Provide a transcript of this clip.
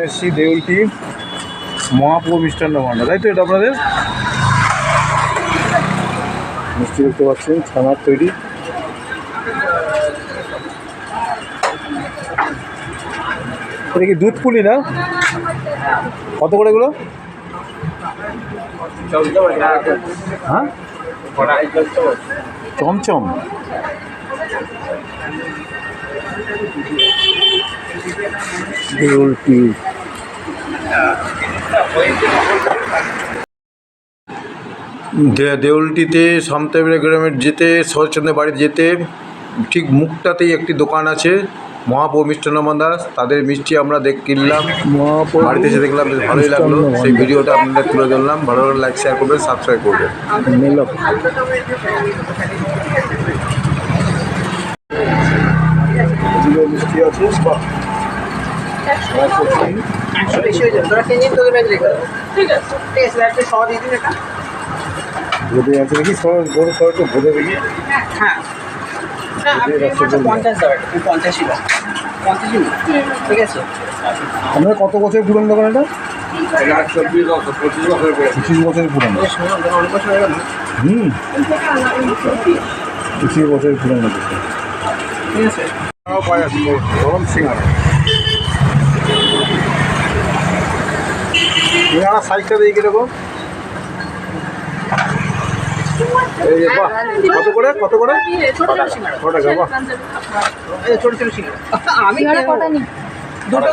এসছি দেউলটি মহাপ্রভু মিষ্টান্ন ভাণ্ডার, তাই তো এটা আপনাদের মিষ্টি দেখতে পাচ্ছেন ছানার তৈরি। এটা কি দুধ পুলি না? কত করে এগুলো? হ্যাঁ, চমচম। দেউলটি দেউলটিতে সামতাইবাড়ি গ্রামের যেতে শরৎচন্দ্রের বাড়িতে যেতে ঠিক মুখটাতেই একটি দোকান আছে, মহাপ্রভু মিষ্টান্ন ভাণ্ডার। তাদের মিষ্টি আমরা কিনলাম, বাড়িতে এসে দেখলাম, বেশ ভালোই লাগলো। সেই ভিডিওটা আপনাদের তুলে ধরলাম। ভালো লাগলে লাইক শেয়ার করবেন, সাবস্ক্রাইব করবেন। মিষ্টি আছে ভোদে আছে দেখি, বড় সবাই ভোদে দেখি। হ্যাঁ, 50 টাকা, 50 ঠিক আছে। আপনার কত বছর পুরনো দোকান এটা? 25 বছর পুরনো। 25 বছর পুরনো দোকান, ঠিক আছে। গরম সিঙ্গারা। সিঙ্গারা সাইজটা দিয়ে কিরকম? এই যে বাহ, কত করে কত করে? ছোট ছ টাকা। বাহ, ছোট ছিল। আমি কটা নি দুটো